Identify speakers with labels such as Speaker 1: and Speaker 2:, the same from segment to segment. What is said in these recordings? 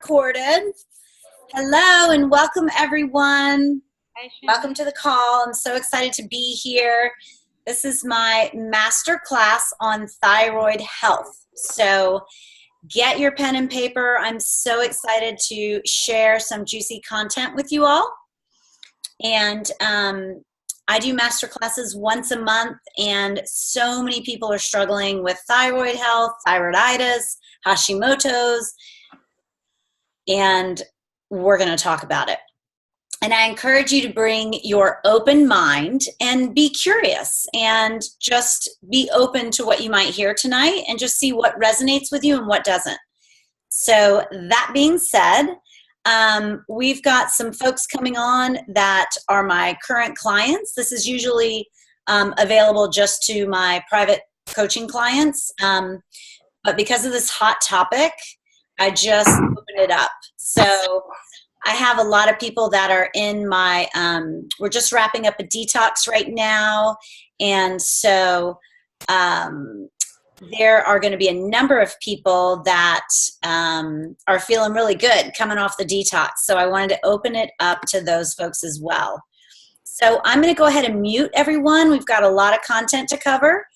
Speaker 1: Recorded. Hello and welcome everyone.
Speaker 2: Hi, Shannon.
Speaker 1: Welcome to the call. I'm so excited to be here. This is my master class on thyroid health. So get your pen and paper. I'm so excited to share some juicy content with you all. And I do master classes once a month, and so many people are struggling with thyroid health, thyroiditis, Hashimoto's, and we're going to talk about it. And I encourage you to bring your open mind and be curious and just be open to what you might hear tonight and just see what resonates with you and what doesn't. So that being said, we've got some folks coming on that are my current clients. This is usually available just to my private coaching clients. But because of this hot topic, I just opened it up. So I have a lot of people that are in my, we're just wrapping up a detox right now. And so there are going to be a number of people that are feeling really good coming off the detox. So I wanted to open it up to those folks as well. So I'm going to go ahead and mute everyone. We've got a lot of content to cover,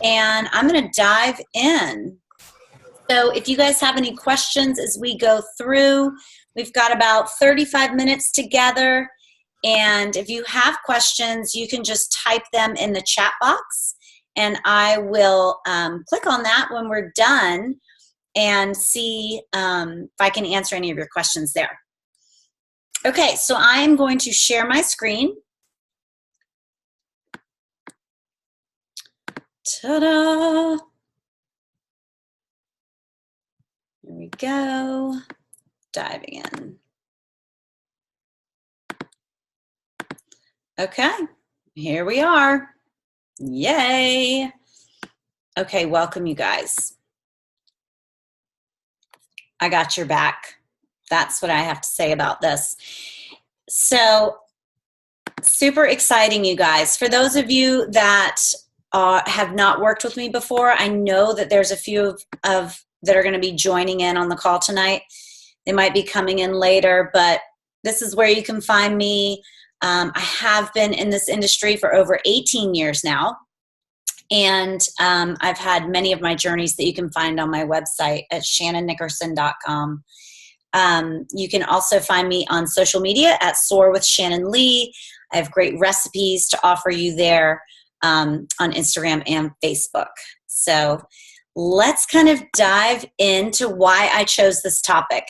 Speaker 1: and I'm going to dive in. So if you guys have any questions as we go through, we've got about 35 minutes together. And if you have questions, you can just type them in the chat box, and I will click on that when we're done and see if I can answer any of your questions there. Okay, so I'm going to share my screen. Ta-da! Here we go. Diving in. Okay, here we are. Yay. Okay, welcome you guys. I got your back. That's what I have to say about this. So, super exciting, you guys. For those of you that have not worked with me before, I know that there's a few of that are going to be joining in on the call tonight. They might be coming in later, but this is where you can find me. I have been in this industry for over 18 years now, and I've had many of my journeys that you can find on my website at shannonnickerson.com. You can also find me on social media at Soar with Shannon Lee. I have great recipes to offer you there on Instagram and Facebook. So let's kind of dive into why I chose this topic.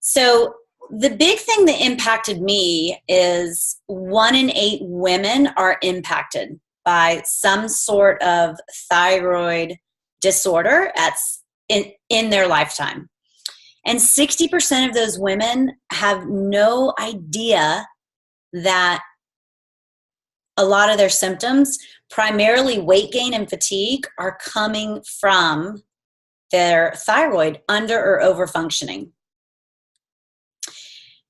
Speaker 1: So the big thing that impacted me is 1 in 8 women are impacted by some sort of thyroid disorder in their lifetime. And 60% of those women have no idea that a lot of their symptoms, primarily weight gain and fatigue, are coming from their thyroid under or over functioning.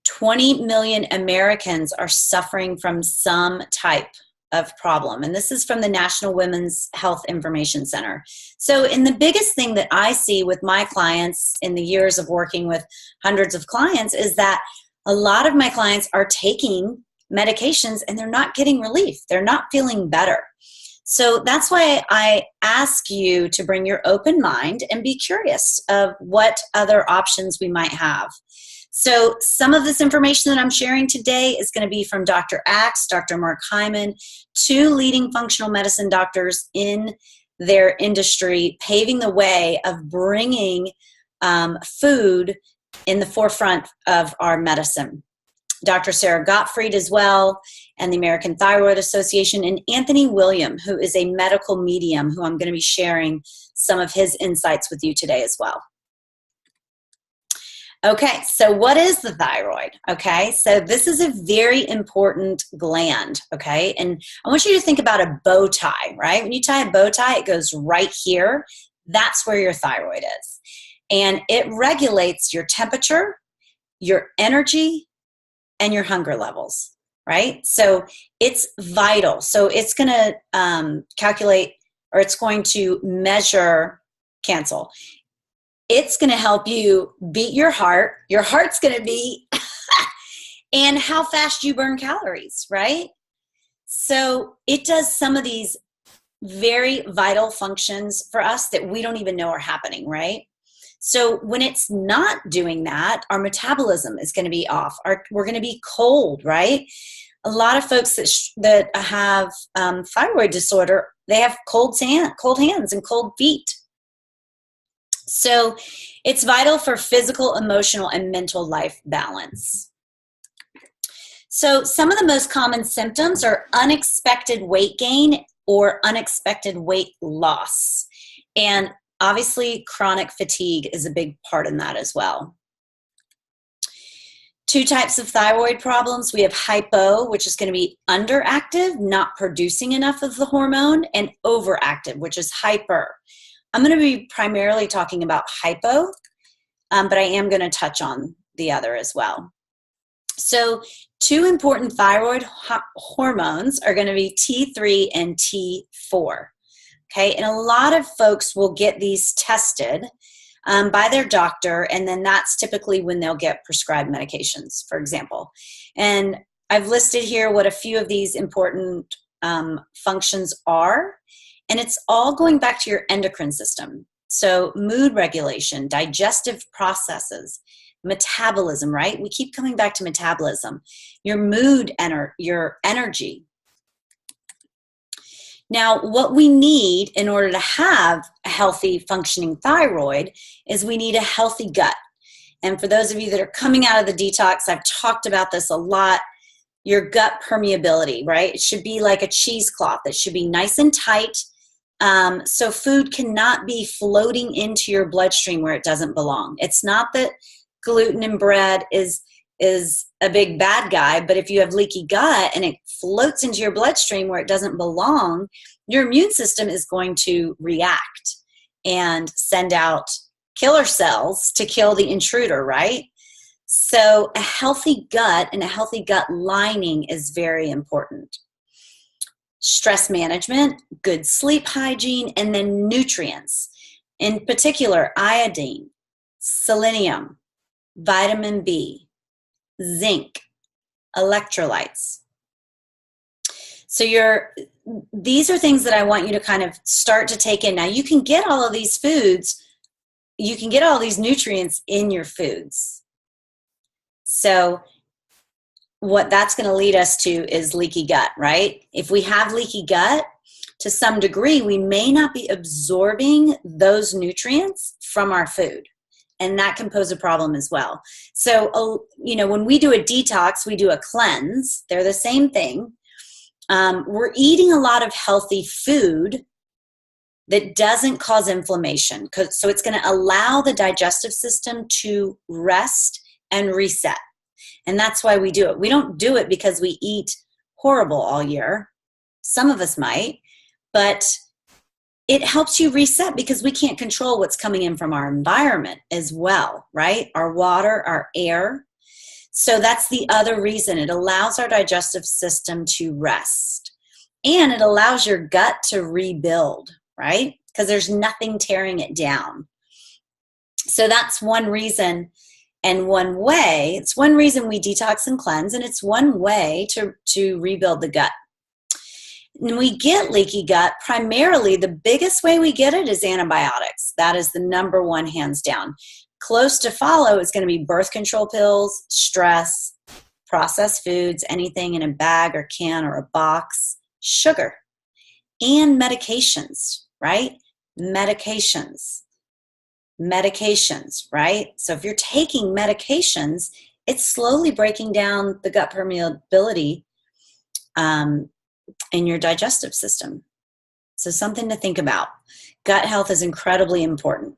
Speaker 1: 20 million Americans are suffering from some type of problem. And this is from the National Women's Health Information Center. So the biggest thing that I see with my clients in the years of working with hundreds of clients is that a lot of my clients are taking medications and they're not getting relief. They're not feeling better. So that's why I ask you to bring your open mind and be curious of what other options we might have. So some of this information that I'm sharing today is going to be from Dr. Axe, Dr. Mark Hyman, 2 leading functional medicine doctors in their industry, paving the way of bringing food in the forefront of our medicine. Dr. Sarah Gottfried as well, and the American Thyroid Association, and Anthony William, who is a medical medium, who I'm going to be sharing some of his insights with you today as well. Okay, so what is the thyroid? Okay, so this is a very important gland, okay? And I want you to think about a bow tie, right? When you tie a bow tie, it goes right here. That's where your thyroid is. And it regulates your temperature, your energy, and your hunger levels, right? So it's vital. So it's going to calculate, or it's going to measure, cancel. It's going to help you beat your heart. Your heart's going to beat and how fast you burn calories, right? So it does some of these very vital functions for us that we don't even know are happening, right? So when it's not doing that, our metabolism is going to be off. We're going to be cold, right? A lot of folks that have thyroid disorder, they have cold hands and cold feet. So it's vital for physical, emotional, and mental life balance. So some of the most common symptoms are unexpected weight gain or unexpected weight loss. And obviously, chronic fatigue is a big part in that as well. 2 types of thyroid problems. We have hypo, which is going to be underactive, not producing enough of the hormone, and overactive, which is hyper. I'm going to be primarily talking about hypo, but I am going to touch on the other as well. So 2 important thyroid hormones are going to be T3 and T4. Okay, and a lot of folks will get these tested by their doctor, and then that's typically when they'll get prescribed medications, for example. And I've listed here what a few of these important functions are, and it's all going back to your endocrine system. So mood regulation, digestive processes, metabolism, right? We keep coming back to metabolism, your mood, your energy. Now, what we need in order to have a healthy functioning thyroid is we need a healthy gut. And for those of you that are coming out of the detox, I've talked about this a lot, your gut permeability, right? It should be like a cheesecloth. It should be nice and tight. So food cannot be floating into your bloodstream where it doesn't belong. It's not that gluten in bread is a big bad guy, but if you have leaky gut and it floats into your bloodstream where it doesn't belong, your immune system is going to react and send out killer cells to kill the intruder, right? So a healthy gut and a healthy gut lining is very important. Stress management, good sleep hygiene, and then nutrients. In particular, iodine, selenium, vitamin B, zinc, electrolytes. So these are things that I want you to kind of start to take in. Now you can get all of these foods, you can get all these nutrients in your foods. So what that's going to lead us to is leaky gut, right? If we have leaky gut, to some degree, we may not be absorbing those nutrients from our food. And that can pose a problem as well. So, when we do a detox, we do a cleanse. They're the same thing. We're eating a lot of healthy food that doesn't cause inflammation. So it's going to allow the digestive system to rest and reset. And that's why we do it. We don't do it because we eat horrible all year. Some of us might, but it helps you reset because we can't control what's coming in from our environment as well, right? Our water, our air. So that's the other reason. It allows our digestive system to rest. And it allows your gut to rebuild, right? Because there's nothing tearing it down. So that's one reason and one way. It's one reason we detox and cleanse, and it's one way to rebuild the gut. When we get leaky gut, primarily the biggest way we get it is antibiotics. That is the number one, hands down. Close to follow is going to be birth control pills, stress, processed foods, anything in a bag or can or a box, sugar, and medications, right? Medications, right? So if you're taking medications, it's slowly breaking down the gut permeability in your digestive system. So something to think about. Gut health is incredibly important.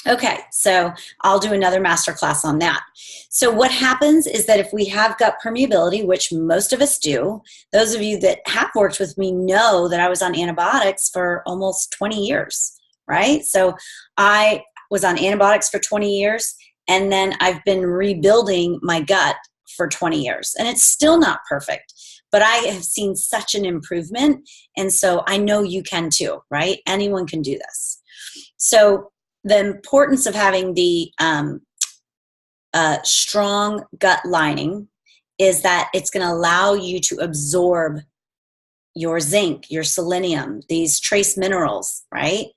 Speaker 1: Okay, so I'll do another masterclass on that. So what happens is that if we have gut permeability, which most of us do, those of you that have worked with me know that I was on antibiotics for almost 20 years, right? So I was on antibiotics for 20 years, and then I've been rebuilding my gut for 20 years. And it's still not perfect, but I have seen such an improvement. And so I know you can too, right? Anyone can do this. So the importance of having the strong gut lining is that it's going to allow you to absorb your zinc, your selenium, these trace minerals, right,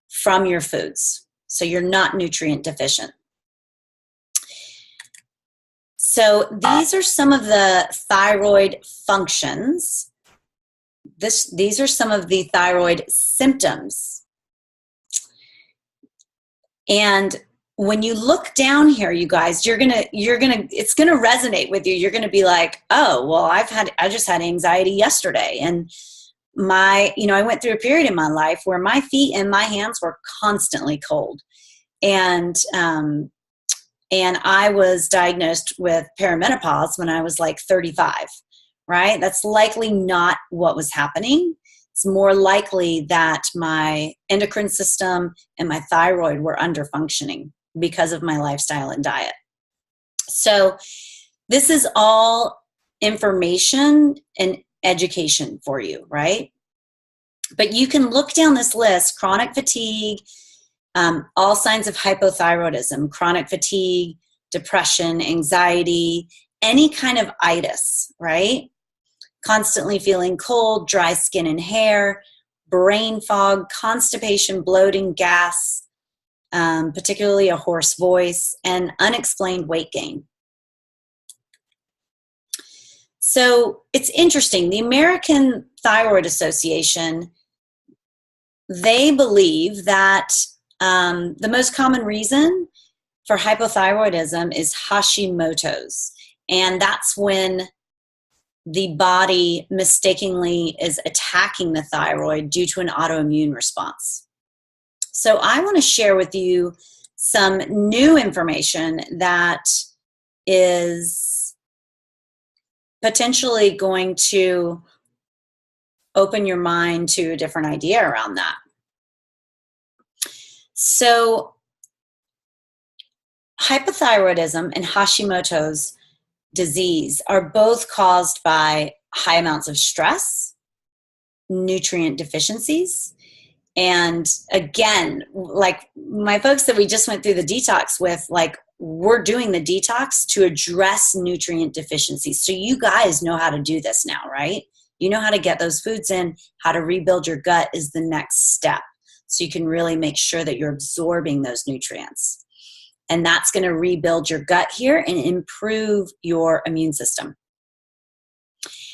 Speaker 1: from your foods. So you're not nutrient deficient. So these are some of the thyroid functions. These are some of the thyroid symptoms. And when you look down here, you guys, it's gonna resonate with you. You're gonna be like, oh, well, I just had anxiety yesterday, and I went through a period in my life where my feet and my hands were constantly cold, and I was diagnosed with perimenopause when I was like 35. Right? That's likely not what was happening. It's more likely that my endocrine system and my thyroid were under functioning because of my lifestyle and diet. So this is all information and education for you, right? But you can look down this list: chronic fatigue, all signs of hypothyroidism, chronic fatigue, depression, anxiety, any kind of itis, right? Constantly feeling cold, dry skin and hair, brain fog, constipation, bloating, gas, particularly a hoarse voice, and unexplained weight gain. So it's interesting. The American Thyroid Association, they believe that the most common reason for hypothyroidism is Hashimoto's. And that's when the body mistakenly is attacking the thyroid due to an autoimmune response. So I want to share with you some new information that is potentially going to open your mind to a different idea around that. So hypothyroidism and Hashimoto's disease are both caused by high amounts of stress, nutrient deficiencies, and again, like my folks that we just went through the detox with, like, we're doing the detox to address nutrient deficiencies. So you guys know how to do this now, right? You know how to get those foods in. How to rebuild your gut is the next step, so you can really make sure that you're absorbing those nutrients. And that's going to rebuild your gut here and improve your immune system.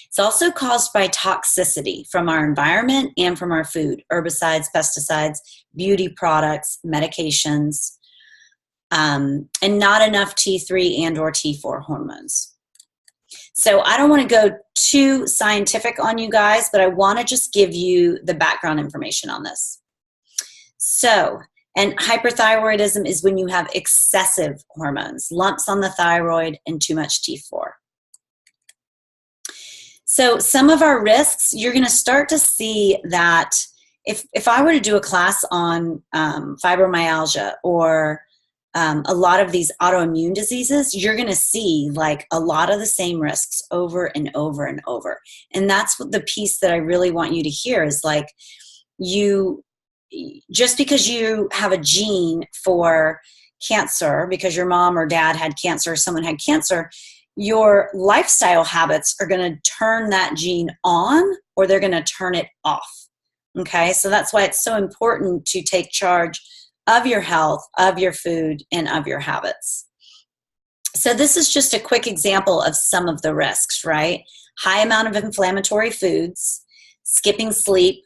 Speaker 1: It's also caused by toxicity from our environment and from our food: herbicides, pesticides, beauty products, medications, and not enough T3 and or T4 hormones. So I don't want to go too scientific on you guys, but I want to just give you the background information on this. So, and hyperthyroidism is when you have excessive hormones, lumps on the thyroid, and too much T4. So some of our risks, you're going to start to see that if I were to do a class on fibromyalgia or a lot of these autoimmune diseases, you're going to see like a lot of the same risks over and over and over. And that's what the piece that I really want you to hear is, like, just because you have a gene for cancer, because your mom or dad had cancer or someone had cancer, your lifestyle habits are going to turn that gene on or they're going to turn it off. Okay, so that's why it's so important to take charge of your health, of your food, and of your habits. So this is just a quick example of some of the risks, right? High amount of inflammatory foods, skipping sleep.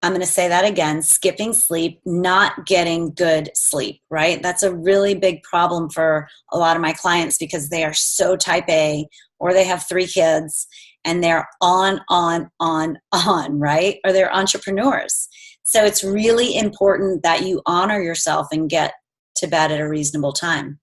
Speaker 1: I'm going to say that again: skipping sleep, not getting good sleep, right? That's a really big problem for a lot of my clients because they are so type A, or they have 3 kids and they're on, right? Or they're entrepreneurs. So it's really important that you honor yourself and get to bed at a reasonable time.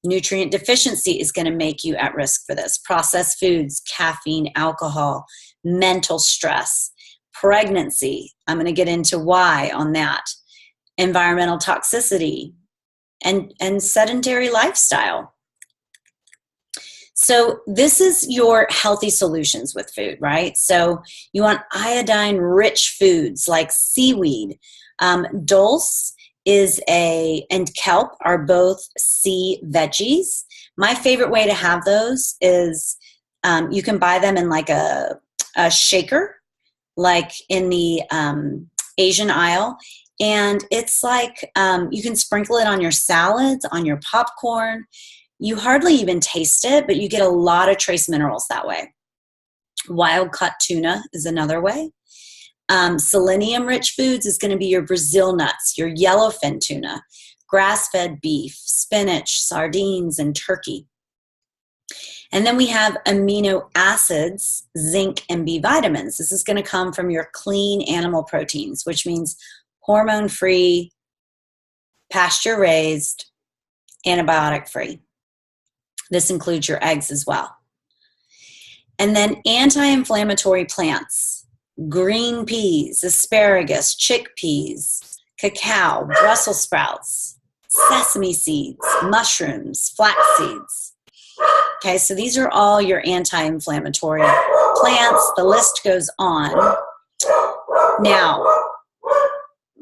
Speaker 1: Nutrient deficiency is going to make you at risk for this. Processed foods, caffeine, alcohol, mental stress. Pregnancy, I'm going to get into why on that. Environmental toxicity and sedentary lifestyle. So this is your healthy solutions with food, right? So you want iodine-rich foods like seaweed, Dulse and kelp are both sea veggies. My favorite way to have those is you can buy them in like a shaker, like in the Asian aisle. And it's like you can sprinkle it on your salads, on your popcorn. You hardly even taste it, but you get a lot of trace minerals that way. Wild caught tuna is another way. Selenium-rich foods is going to be your Brazil nuts, your yellowfin tuna, grass-fed beef, spinach, sardines, and turkey. And then we have amino acids, zinc, and B vitamins. This is going to come from your clean animal proteins, which means hormone-free, pasture-raised, antibiotic-free. This includes your eggs as well. And then anti-inflammatory plants, green peas, asparagus, chickpeas, cacao, Brussels sprouts, sesame seeds, mushrooms, flax seeds. Okay, so these are all your anti-inflammatory plants. The list goes on. Now,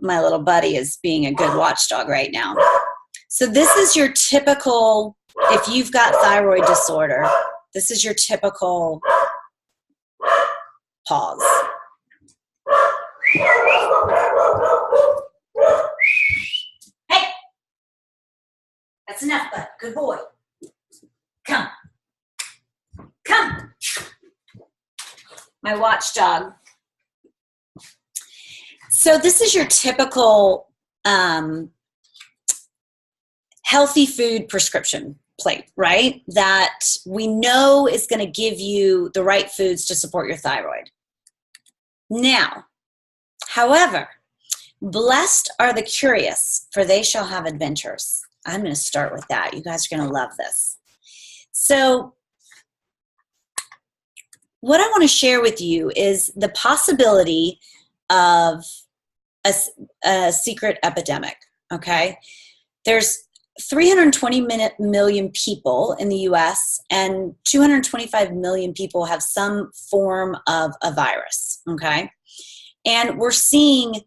Speaker 1: my little buddy is being a good watchdog right now. So this is your typical, if you've got thyroid disorder, this is your typical pause. Hey, that's enough, bud. Good boy. Come. Come. My watchdog. So this is your typical healthy food prescription plate, right? That we know is going to give you the right foods to support your thyroid. Now, however, blessed are the curious, for they shall have adventures. I'm going to start with that. You guys are going to love this. So what I want to share with you is the possibility of a secret epidemic, okay? There's 320 million people in the US, and 225 million people have some form of a virus, okay? And we're seeing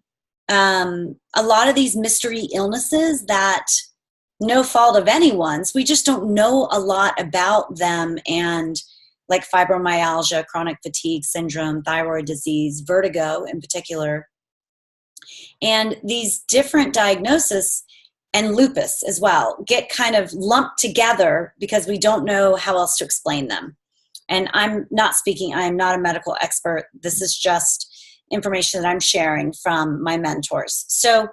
Speaker 1: a lot of these mystery illnesses that, no fault of anyone's, we just don't know a lot about them, and like fibromyalgia, chronic fatigue syndrome, thyroid disease, vertigo in particular. And these different diagnoses, and lupus as well, get kind of lumped together because we don't know how else to explain them. And I'm not a medical expert. This is just information that I'm sharing from my mentors. So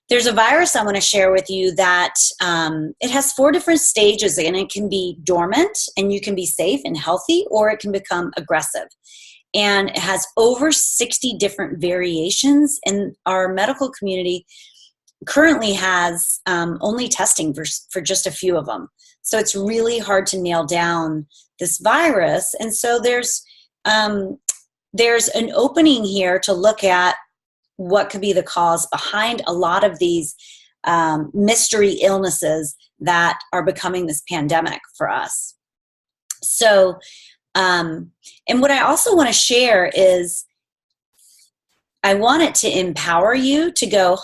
Speaker 1: there's a virus I want to share with you that it has 4 different stages, and it can be dormant and you can be safe and healthy, or it can become aggressive. And it has over 60 different variations, and our medical community currently has only testing for just a few of them. So it's really hard to nail down this virus. And so there's an opening here to look at what could be the cause behind a lot of these mystery illnesses that are becoming this pandemic for us. So, and what I also want to share is I want it to empower you to go,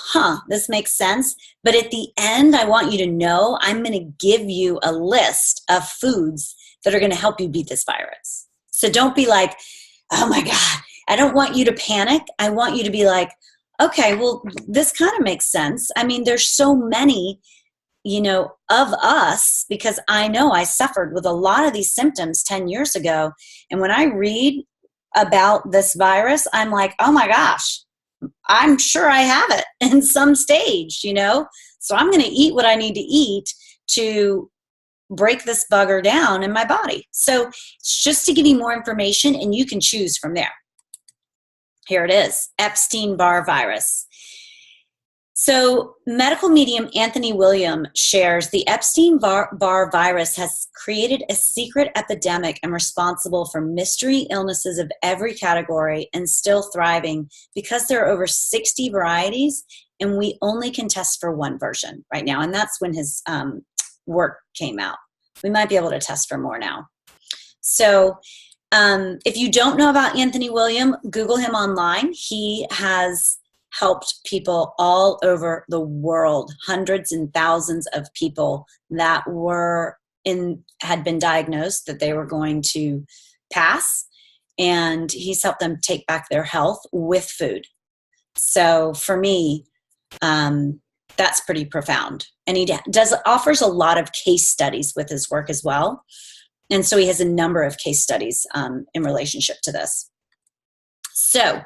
Speaker 1: this makes sense. But at the end, I want you to know I'm going to give you a list of foods that are going to help you beat this virus. So don't be like, oh my God, I don't want you to panic. I want you to be like, okay, well, this kind of makes sense. I mean, there's so many, of us, because I know I suffered with a lot of these symptoms 10 years ago. And when I read about this virus, I'm like, oh my gosh, I'm sure I have it in some stage, so I'm going to eat what I need to eat to break this bugger down in my body. So it's just to give you more information, and you can choose from there. Here it is, Epstein-Barr virus. So medical medium Anthony William shares the Epstein-Barr virus has created a secret epidemic and responsible for mystery illnesses of every category and still thriving because there are over 60 varieties and we only can test for one version right now. And that's when his work came out. We might be able to test for more now. So if you don't know about Anthony William, Google him online. He has helped people all over the world, hundreds and thousands of people that had been diagnosed that they were going to pass, and he's helped them take back their health with food. So for me, that's pretty profound. And he offers a lot of case studies with his work as well. And so he has a number of case studies in relationship to this. So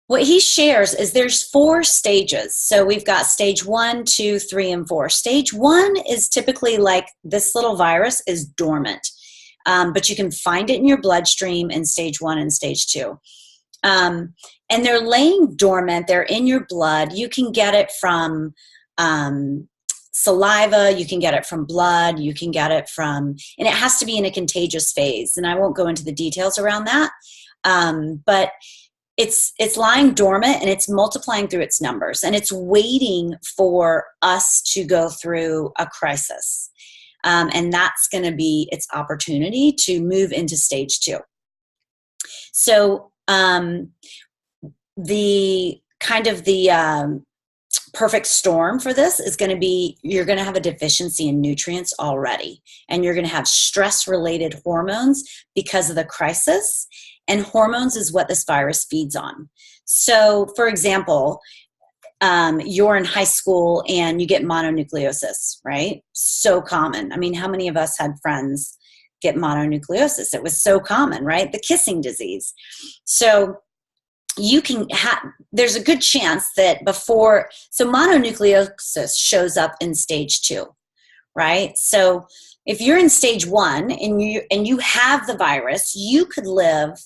Speaker 1: what he shares is there's 4 stages. So we've got stage 1, 2, 3, and 4. Stage 1 is typically like this little virus is dormant, but you can find it in your bloodstream in stage 1 and stage 2. And they're laying dormant. They're in your blood. You can get it from saliva. You can get it from blood. You can get it from, and it has to be in a contagious phase. And I won't go into the details around that. But it's lying dormant, and it's multiplying through its numbers, and it's waiting for us to go through a crisis. And that's going to be its opportunity to move into stage 2. So the perfect storm for this is going to be, you're going to have a deficiency in nutrients already, and you're going to have stress-related hormones because of the crisis. And hormones is what this virus feeds on. So, for example, you're in high school and you get mononucleosis, right? So common. I mean, how many of us had friends get mononucleosis? It was so common, right? The kissing disease. So you can there's a good chance that so mononucleosis shows up in stage 2, right? So if you're in stage 1 and you have the virus, you could live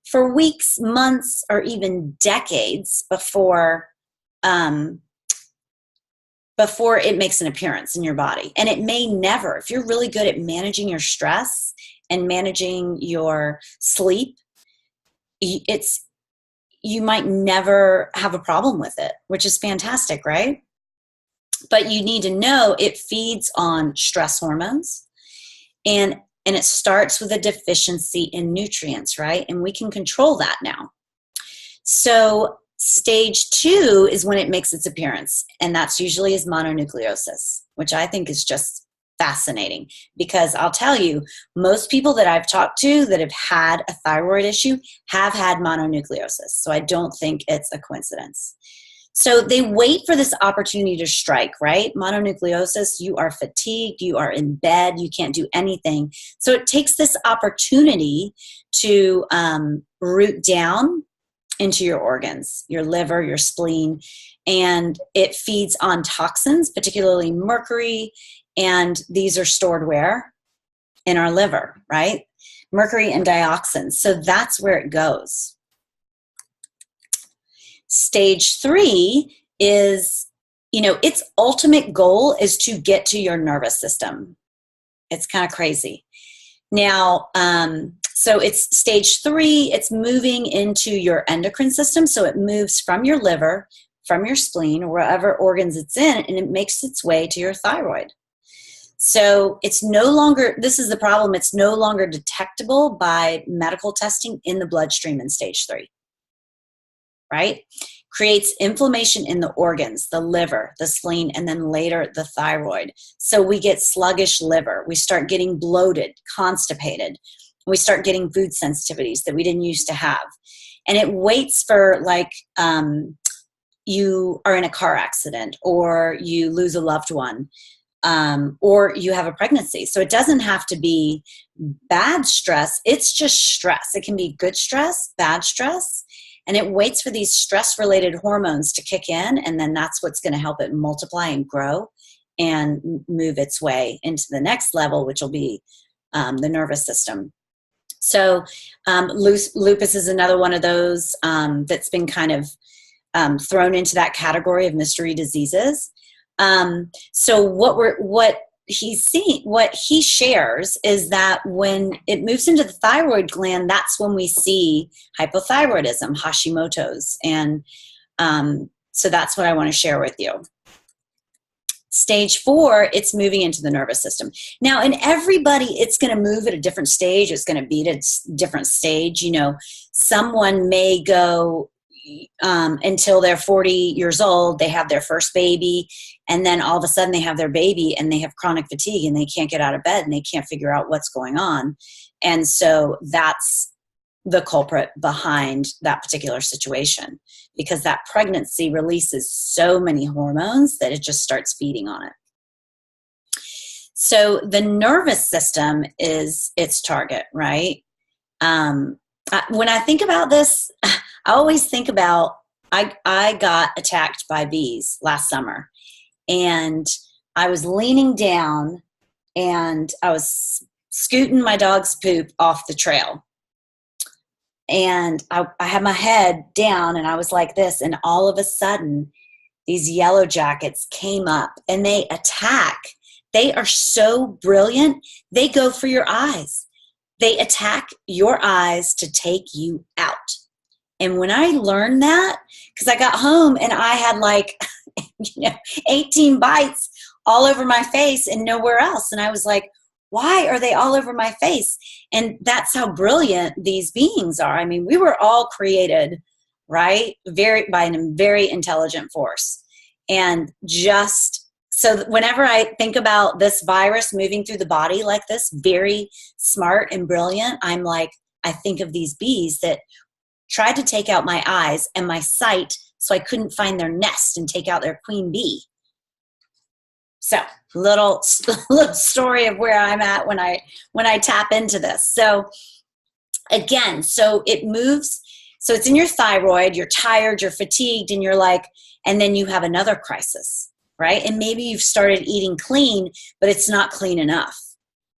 Speaker 1: for weeks, months, or even decades before it makes an appearance in your body. And it may never. If you're really good at managing your stress and managing your sleep, you might never have a problem with it, which is fantastic, right? But you need to know it feeds on stress hormones, and it starts with a deficiency in nutrients, right? And we can control that now. So stage 2 is when it makes its appearance, and that's usually as mononucleosis, which I think is just fascinating, because I'll tell you, most people that I've talked to that have had a thyroid issue have had mononucleosis. So I don't think it's a coincidence. So they wait for this opportunity to strike, right? Mononucleosis, you are fatigued, you are in bed, you can't do anything. So it takes this opportunity to root down into your organs, your liver, your spleen, and it feeds on toxins, particularly mercury, and these are stored where? In our liver, right? Mercury and dioxins. So that's where it goes. Stage 3 is, its ultimate goal is to get to your nervous system. It's kind of crazy. Now, so it's stage 3, it's moving into your endocrine system. So it moves from your liver, from your spleen, or wherever organs it's in, and it makes its way to your thyroid. So it's no longer, this is the problem, it's no longer detectable by medical testing in the bloodstream in stage 3, right? Creates inflammation in the organs, the liver, the spleen, and then later the thyroid. So we get sluggish liver. We start getting bloated, constipated. We start getting food sensitivities that we didn't used to have. And it waits for you are in a car accident, or you lose a loved one, or you have a pregnancy. So it doesn't have to be bad stress. It's just stress. It can be good stress, bad stress. And it waits for these stress-related hormones to kick in, and then that's what's going to help it multiply and grow and move its way into the next level, which will be the nervous system. So lupus is another one of those that's been kind of thrown into that category of mystery diseases. So what he shares is that when it moves into the thyroid gland, that's when we see hypothyroidism, Hashimoto's. And so that's what I want to share with you. Stage 4, it's moving into the nervous system. Now, in everybody, it's going to move at a different stage. It's going to be at a different stage. Someone may go, until they're 40 years old, they have their first baby, and then all of a sudden they have their baby and they have chronic fatigue and they can't get out of bed and they can't figure out what's going on. And so that's the culprit behind that particular situation, because that pregnancy releases so many hormones that it just starts feeding on it. So the nervous system is its target, right? When I think about this, I always think about, I got attacked by bees last summer, and I was leaning down and I was scooting my dog's poop off the trail. And I had my head down and I was like this, and all of a sudden these yellow jackets came up and they attack. They are so brilliant. They go for your eyes. They attack your eyes to take you out. And when I learned that, because I got home and I had like 18 bites all over my face and nowhere else. And I was like, why are they all over my face? And that's how brilliant these beings are. I mean, we were all created, right, by a very intelligent force. And just so whenever I think about this virus moving through the body like this, very smart and brilliant, I'm like, I think of these bees that tried to take out my eyes and my sight so I couldn't find their nest and take out their queen bee. So little story of where I'm at when I tap into this. So again, so it moves. So it's in your thyroid, you're tired, you're fatigued, and you're like, and then you have another crisis, right? And maybe you've started eating clean, but it's not clean enough,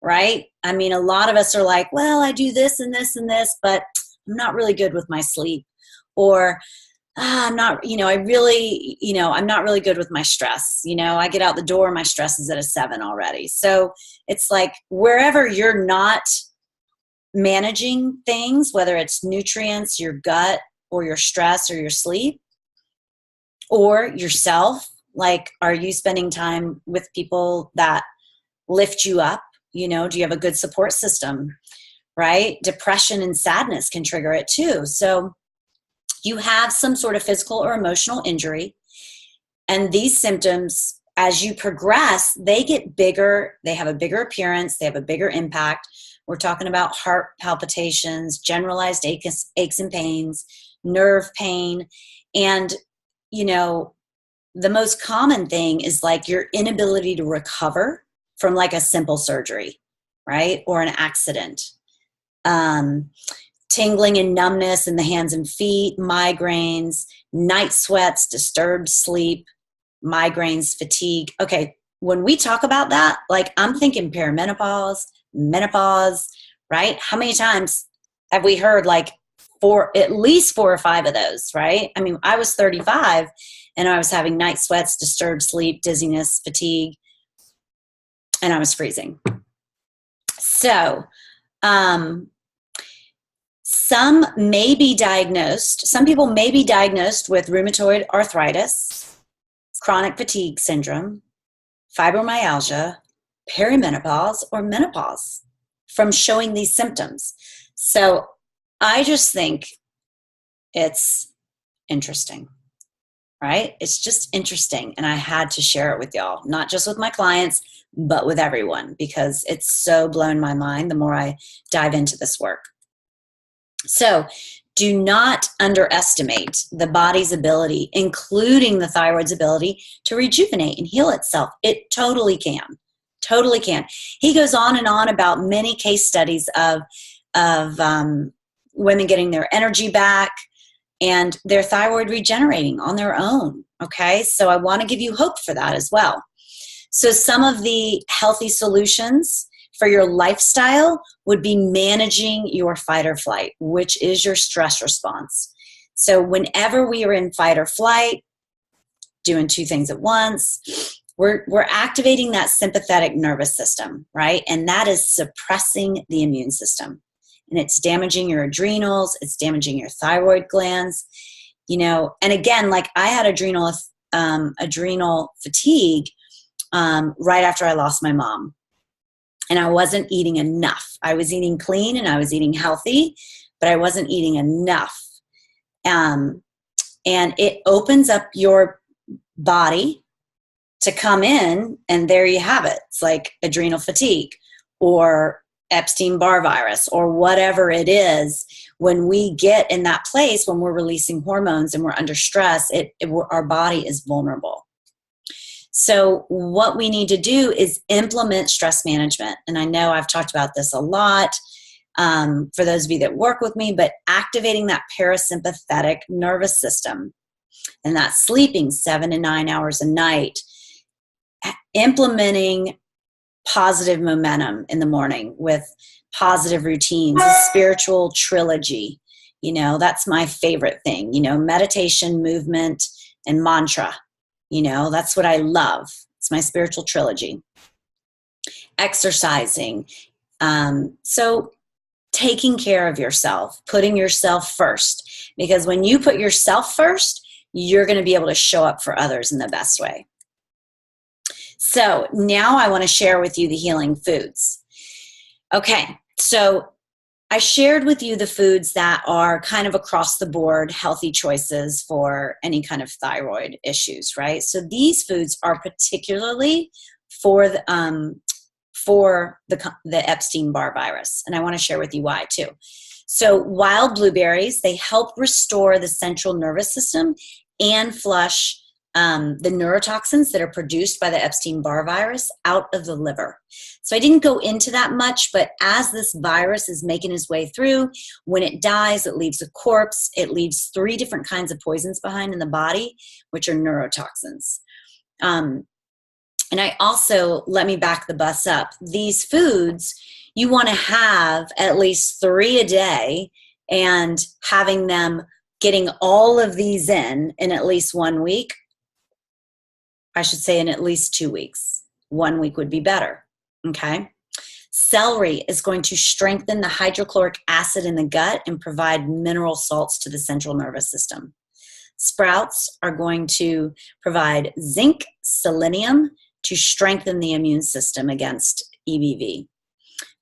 Speaker 1: right? I mean, a lot of us are like, well, I do this and this and this, but I'm not really good with my sleep. Or I'm not, I'm not really good with my stress. I get out the door, my stress is at a 7 already. So it's like wherever you're not managing things, whether it's nutrients, your gut, or your stress, or your sleep, or yourself, like, are you spending time with people that lift you up? Do you have a good support system, right? Depression and sadness can trigger it too. So you have some sort of physical or emotional injury, and these symptoms, as you progress, they get bigger. They have a bigger appearance. They have a bigger impact. We're talking about heart palpitations, generalized aches and pains, nerve pain. And, the most common thing is like your inability to recover from like a simple surgery, right? Or an accident. Tingling and numbness in the hands and feet, migraines, night sweats, disturbed sleep, migraines, fatigue. Okay, when we talk about that, like I'm thinking perimenopause, menopause, right? How many times have we heard like at least 4 or 5 of those, right? I mean, I was 35 and I was having night sweats, disturbed sleep, dizziness, fatigue, and I was freezing. So, some people may be diagnosed with rheumatoid arthritis, chronic fatigue syndrome, fibromyalgia, perimenopause, or menopause from showing these symptoms. So I just think it's interesting, right? It's just interesting. And I had to share it with y'all, not just with my clients, but with everyone, because it's so blown my mind the more I dive into this work. So do not underestimate the body's ability, including the thyroid's ability, to rejuvenate and heal itself. It totally can. Totally can. He goes on and on about many case studies of women getting their energy back and their thyroid regenerating on their own. Okay, so I want to give you hope for that as well. So some of the healthy solutions for your lifestyle would be managing your fight or flight, which is your stress response. So whenever we are in fight or flight, doing 2 things at once, we're activating that sympathetic nervous system, right? And that is suppressing the immune system. And it's damaging your adrenals, it's damaging your thyroid glands, and again, like I had adrenal fatigue right after I lost my mom. And I wasn't eating enough. I was eating clean and I was eating healthy, but I wasn't eating enough. and it opens up your body to come in, and there you have it. It's like adrenal fatigue or Epstein-Barr virus or whatever it is. When we get in that place, when we're releasing hormones and we're under stress, our body is vulnerable. So what we need to do is implement stress management. And I know I've talked about this a lot for those of you that work with me, but activating that parasympathetic nervous system, and that's sleeping 7 to 9 hours a night, implementing positive momentum in the morning with positive routines, a spiritual trilogy. That's my favorite thing, meditation, movement, and mantra. That's what I love. It's my spiritual trilogy. Exercising. So taking care of yourself, putting yourself first, because when you put yourself first, you're going to be able to show up for others in the best way. So now I want to share with you the healing foods. Okay, so I shared with you the foods that are kind of across the board healthy choices for any kind of thyroid issues, right? So these foods are particularly for the Epstein-Barr virus, and I want to share with you why too. So wild blueberries, they help restore the central nervous system and flush the neurotoxins that are produced by the Epstein-Barr virus out of the liver. So I didn't go into that much, but as this virus is making its way through, when it dies, it leaves a corpse. It leaves 3 different kinds of poisons behind in the body, which are neurotoxins. And I also, let me back the bus up. These foods, you want to have at least 3 a day, and having them getting all of these in at least 1 week. I should say in at least 2 weeks. 1 week would be better, okay? Celery is going to strengthen the hydrochloric acid in the gut and provide mineral salts to the central nervous system. Sprouts are going to provide zinc, selenium to strengthen the immune system against EBV.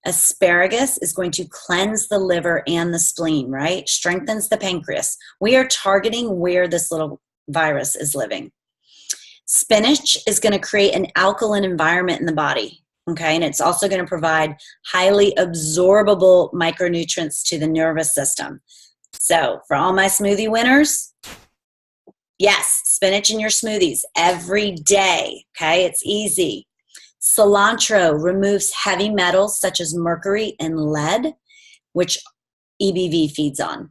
Speaker 1: Asparagus is going to cleanse the liver and the spleen, right? Strengthens the pancreas. We are targeting where this little virus is living. Spinach is going to create an alkaline environment in the body, okay? And it's also going to provide highly absorbable micronutrients to the nervous system. So for all my smoothie winners, yes, spinach in your smoothies every day, okay? It's easy. Cilantro removes heavy metals such as mercury and lead, which EBV feeds on.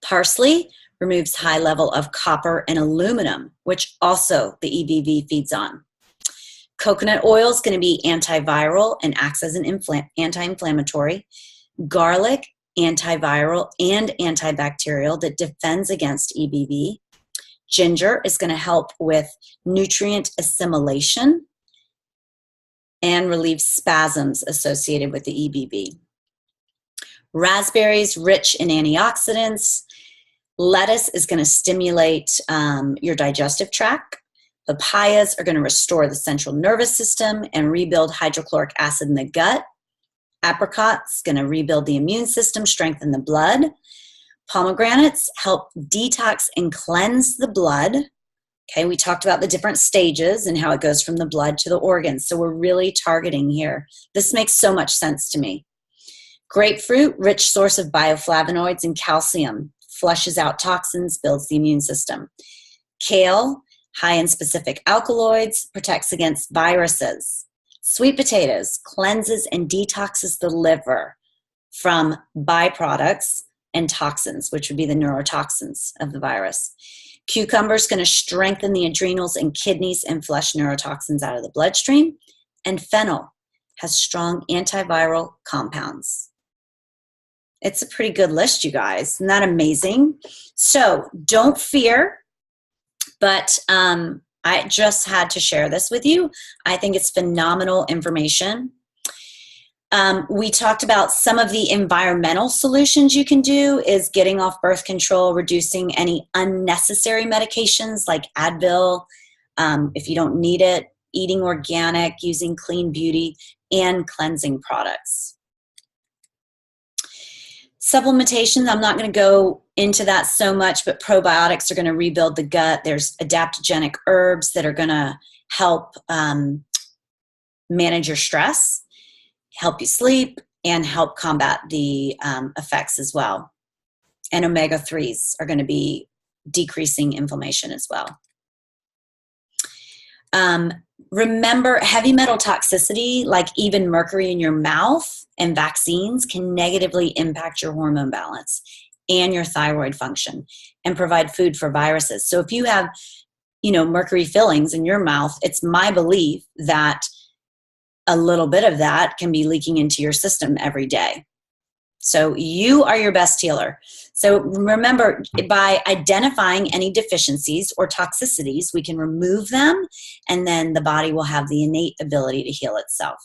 Speaker 1: Parsley removes high level of copper and aluminum, which also the EBV feeds on. Coconut oil is going to be antiviral and acts as an anti-inflammatory. Garlic, antiviral and antibacterial that defends against EBV. Ginger is going to help with nutrient assimilation and relieve spasms associated with the EBV. Raspberries, rich in antioxidants. Lettuce is going to stimulate your digestive tract. Papayas are going to restore the central nervous system and rebuild hydrochloric acid in the gut. Apricots going to rebuild the immune system, strengthen the blood. Pomegranates help detox and cleanse the blood. Okay, we talked about the different stages and how it goes from the blood to the organs. So we're really targeting here. This makes so much sense to me. Grapefruit, rich source of bioflavonoids and calcium, flushes out toxins, builds the immune system. Kale, high in specific alkaloids, protects against viruses. Sweet potatoes, cleanses and detoxes the liver from byproducts and toxins, which would be the neurotoxins of the virus. Cucumber is going to strengthen the adrenals and kidneys and flush neurotoxins out of the bloodstream. And fennel has strong antiviral compounds. It's a pretty good list, you guys. Isn't that amazing? So don't fear, but I just had to share this with you. I think it's phenomenal information. We talked about some of the environmental solutions you can do is getting off birth control, reducing any unnecessary medications like Advil, if you don't need it, eating organic, using clean beauty, and cleansing products. Supplementations, I'm not going to go into that so much, but probiotics are going to rebuild the gut. There's adaptogenic herbs that are going to help manage your stress, help you sleep, and help combat the effects as well. And omega-3s are going to be decreasing inflammation as well. Remember, heavy metal toxicity, like even mercury in your mouth and vaccines, can negatively impact your hormone balance and your thyroid function and provide food for viruses. So if you have, mercury fillings in your mouth, it's my belief that a little bit of that can be leaking into your system every day. So you are your best healer. So remember, by identifying any deficiencies or toxicities, we can remove them, and then the body will have the innate ability to heal itself.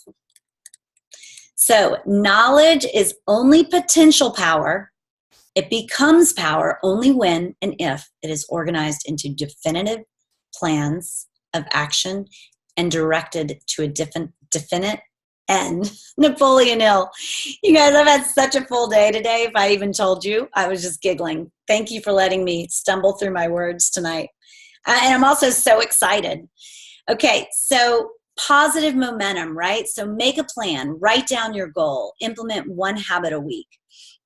Speaker 1: So knowledge is only potential power. It becomes power only when and if it is organized into definitive plans of action and directed to a definite end. Napoleon Hill. You guys, I've had such a full day today. If I even told you, I was just giggling. Thank you for letting me stumble through my words tonight. And I'm also so excited. Okay, so positive momentum, right? So make a plan, write down your goal, implement one habit a week.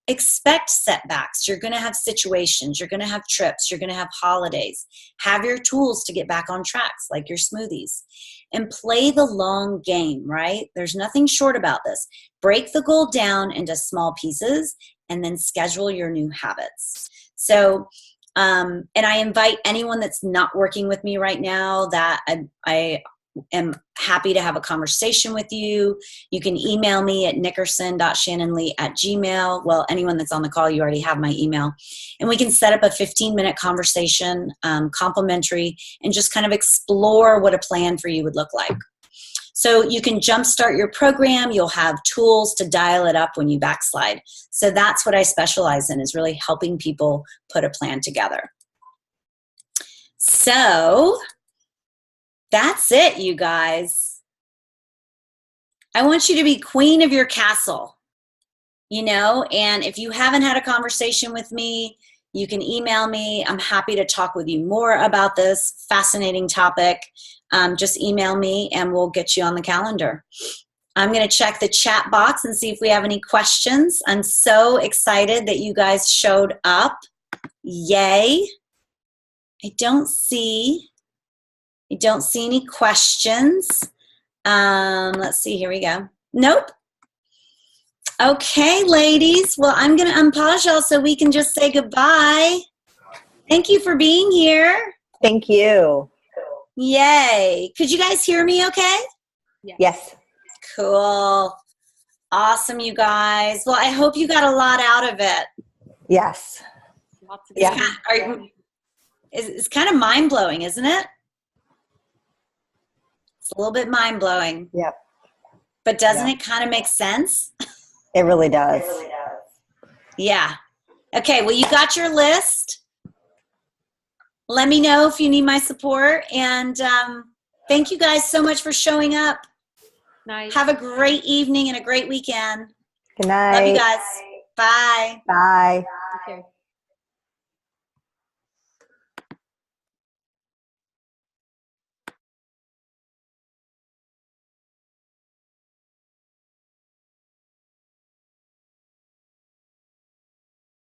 Speaker 1: Expect setbacks. You're going to have situations. You're going to have trips. You're going to have holidays. Have your tools to get back on tracks, like your smoothies. And play the long game, right? There's nothing short about this. Break the goal down into small pieces and then schedule your new habits. So, and I invite anyone that's not working with me right now that I am happy to have a conversation with you. You can email me at nickerson.shannonlee@gmail.com. Well, anyone that's on the call, you already have my email. And we can set up a 15-minute conversation, complimentary, and just kind of explore what a plan for you would look like. So you can jumpstart your program. You'll have tools to dial it up when you backslide. So that's what I specialize in, is really helping people put a plan together. So that's it, you guys. I want you to be queen of your castle, and if you haven't had a conversation with me, you can email me. I'm happy to talk with you more about this fascinating topic. Just email me and we'll get you on the calendar. I'm going to check the chat box and see if we have any questions. I'm so excited that you guys showed up. Yay. I don't see any questions. Let's see, here we go. Nope. Okay, ladies. Well, I'm going to unpause y'all so we can just say goodbye. Thank you for being here.
Speaker 2: Thank you.
Speaker 1: Yay. Could you guys hear me okay?
Speaker 2: Yes.
Speaker 1: Cool. Awesome, you guys. Well, I hope you got a lot out of it.
Speaker 2: Yes.
Speaker 1: It's kind of mind-blowing, isn't it? It's a little bit mind-blowing.
Speaker 2: Yep.
Speaker 1: But doesn't it kind of make sense?
Speaker 2: It really does.
Speaker 1: Yeah. Okay, well, you got your list. Let me know if you need my support. And thank you guys so much for showing up.
Speaker 3: Nice.
Speaker 1: Have a great evening and a great weekend.
Speaker 2: Good night.
Speaker 1: Love you guys. Bye.
Speaker 2: Bye.
Speaker 3: Okay.